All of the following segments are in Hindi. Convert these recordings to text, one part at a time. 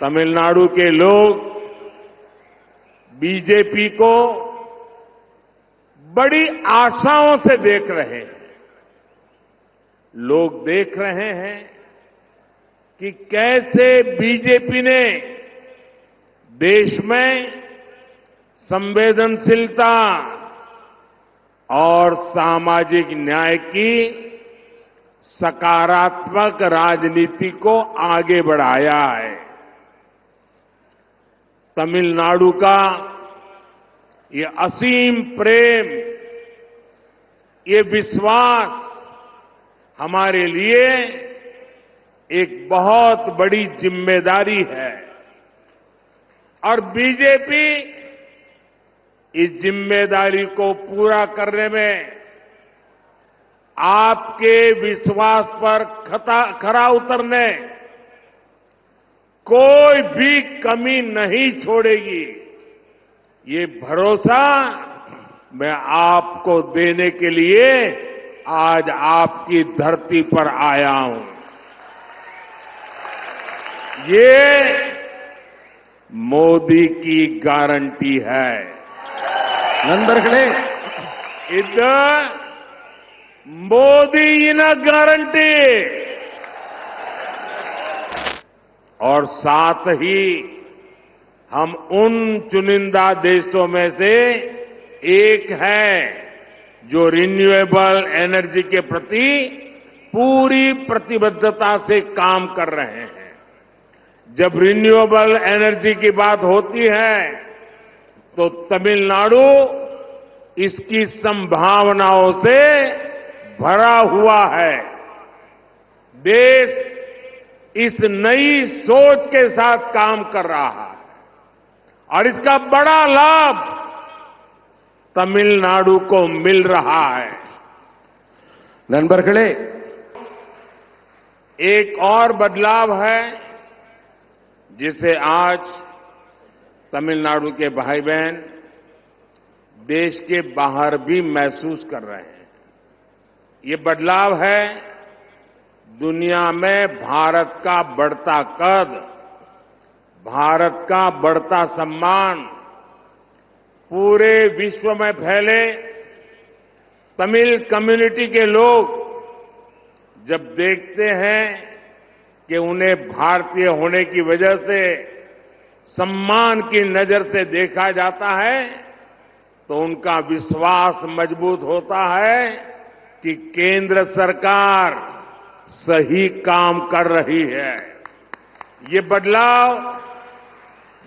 तमिलनाडु के लोग बीजेपी को बड़ी आशाओं से देख रहे हैं। लोग देख रहे हैं कि कैसे बीजेपी ने देश में संवेदनशीलता और सामाजिक न्याय की सकारात्मक राजनीति को आगे बढ़ाया है। तमिलनाडु का ये असीम प्रेम, ये विश्वास हमारे लिए एक बहुत बड़ी जिम्मेदारी है और बीजेपी इस जिम्मेदारी को पूरा करने में आपके विश्वास पर खरा उतरने कोई भी कमी नहीं छोड़ेगी। ये भरोसा मैं आपको देने के लिए आज आपकी धरती पर आया हूं। ये मोदी की गारंटी है। नंबरಗಳೇ ಇದು मोदी गारंटी और साथ ही हम उन चुनिंदा देशों में से एक है जो रिन्यूएबल एनर्जी के प्रति पूरी प्रतिबद्धता से काम कर रहे हैं। जब रिन्यूएबल एनर्जी की बात होती है तो तमिलनाडु इसकी संभावनाओं से भरा हुआ है। देश इस नई सोच के साथ काम कर रहा है और इसका बड़ा लाभ तमिलनाडु को मिल रहा है। नंबरಗಳೇ एक और बदलाव है जिसे आज तमिलनाडु के भाई बहन देश के बाहर भी महसूस कर रहे हैं। ये बदलाव है दुनिया में भारत का बढ़ता कद, भारत का बढ़ता सम्मान। पूरे विश्व में फैले तमिल कम्युनिटी के लोग जब देखते हैं कि उन्हें भारतीय होने की वजह से सम्मान की नजर से देखा जाता है तो उनका विश्वास मजबूत होता है कि केंद्र सरकार सही काम कर रही है। ये बदलाव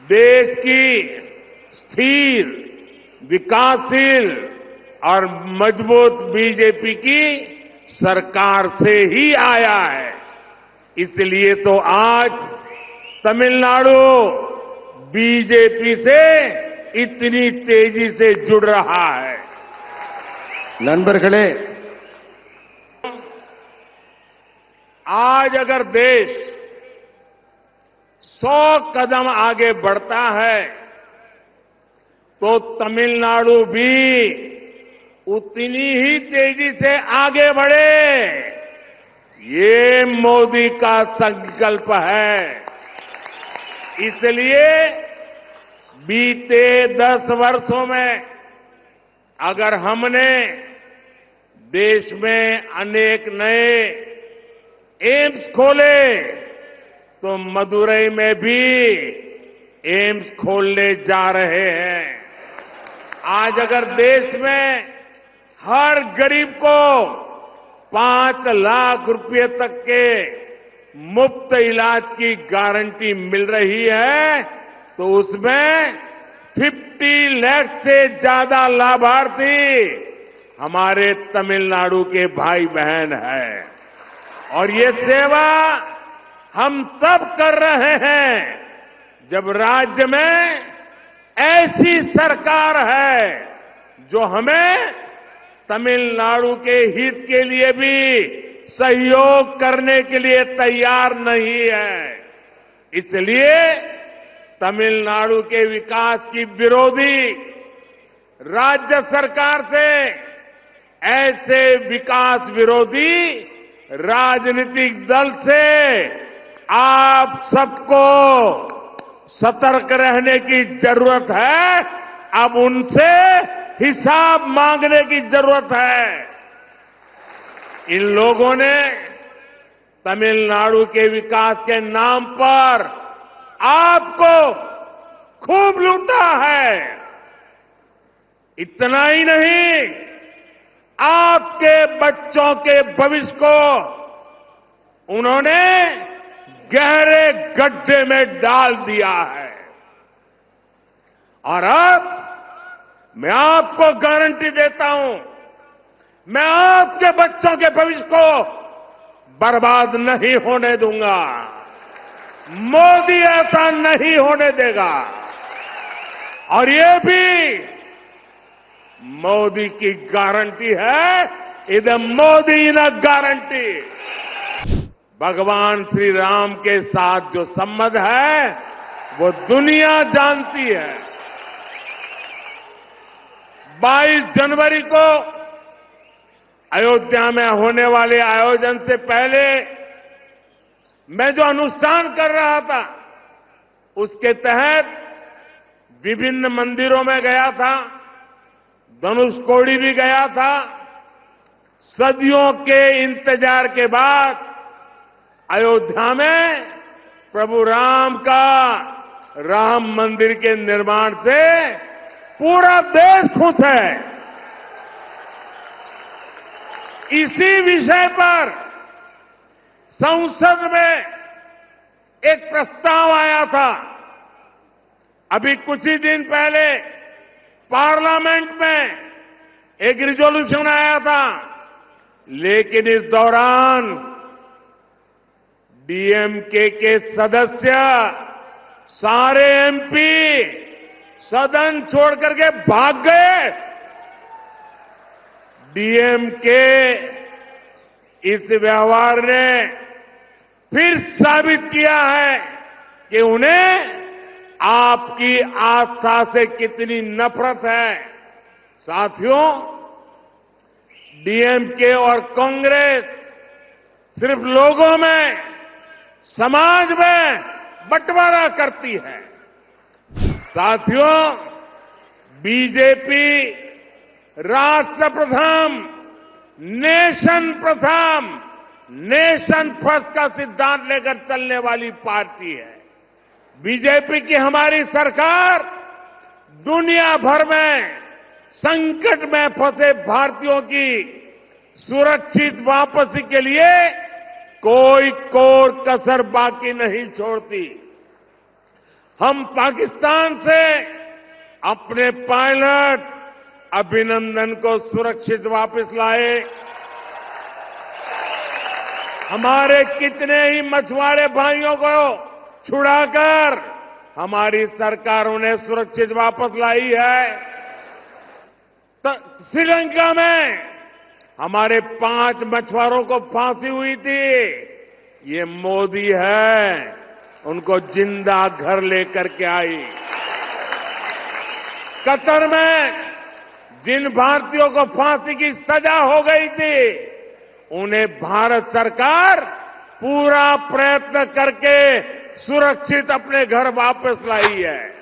देश की स्थिर, विकासशील और मजबूत बीजेपी की सरकार से ही आया है। इसलिए तो आज तमिलनाडु बीजेपी से इतनी तेजी से जुड़ रहा है। नंबरಗಳೇ आज अगर देश 100 कदम आगे बढ़ता है तो तमिलनाडु भी उतनी ही तेजी से आगे बढ़े। ये मोदी का संकल्प है। इसलिए बीते 10 वर्षों में अगर हमने देश में अनेक नए एम्स खोले तो मदुरई में भी एम्स खोलने जा रहे हैं। आज अगर देश में हर गरीब को 5 लाख रुपए तक के मुफ्त इलाज की गारंटी मिल रही है तो उसमें 50 लाख से ज्यादा लाभार्थी हमारे तमिलनाडु के भाई बहन हैं। और ये सेवा हम तब कर रहे हैं जब राज्य में ऐसी सरकार है जो हमें तमिलनाडु के हित के लिए भी सहयोग करने के लिए तैयार नहीं है। इसलिए तमिलनाडु के विकास की विरोधी राज्य सरकार से ऐसे विकास विरोधी राजनीतिक दल से आप सबको सतर्क रहने की जरूरत है। अब उनसे हिसाब मांगने की जरूरत है। इन लोगों ने तमिलनाडु के विकास के नाम पर आपको खूब लूटा है। इतना ही नहीं, आपके बच्चों के भविष्य को उन्होंने गहरे गड्ढे में डाल दिया है। और अब मैं आपको गारंटी देता हूं, मैं आपके बच्चों के भविष्य को बर्बाद नहीं होने दूंगा। मोदी ऐसा नहीं होने देगा। और ये भी मोदी की गारंटी है। इधर मोदी न गारंटी। भगवान श्री राम के साथ जो संबंध है वो दुनिया जानती है। 22 जनवरी को अयोध्या में होने वाले आयोजन से पहले मैं जो अनुष्ठान कर रहा था, उसके तहत विभिन्न मंदिरों में गया था, धनुषकोडी भी गया था। सदियों के इंतजार के बाद अयोध्या में प्रभु राम का राम मंदिर के निर्माण से पूरा देश खुश है। इसी विषय पर संसद में एक प्रस्ताव आया था। अभी कुछ ही दिन पहले पार्लियामेंट में एक रिजोल्यूशन आया था, लेकिन इस दौरान डीएमके के सदस्य सारे एमपी सदन छोड़ करके भाग गए। डीएमके इस व्यवहार ने फिर साबित किया है कि उन्हें आपकी आस्था से कितनी नफरत है। साथियों, डीएमके और कांग्रेस सिर्फ लोगों में, समाज में बंटवारा करती है। साथियों, बीजेपी राष्ट्र प्रथम, नेशन प्रथम, नेशन फर्स्ट का सिद्धांत लेकर चलने वाली पार्टी है। बीजेपी की हमारी सरकार दुनिया भर में संकट में फंसे भारतीयों की सुरक्षित वापसी के लिए कोई कोर कसर बाकी नहीं छोड़ती। हम पाकिस्तान से अपने पायलट अभिनंदन को सुरक्षित वापस लाए। हमारे कितने ही मछुआरे भाइयों को छुड़ाकर हमारी सरकारों ने सुरक्षित वापस लाई है। श्रीलंका में हमारे 5 मछुआरों को फांसी हुई थी। ये मोदी है, उनको जिंदा घर लेकर के आई। कतर में जिन भारतीयों को फांसी की सजा हो गई थी, उन्हें भारत सरकार पूरा प्रयत्न करके सुरक्षित अपने घर वापस लाई है।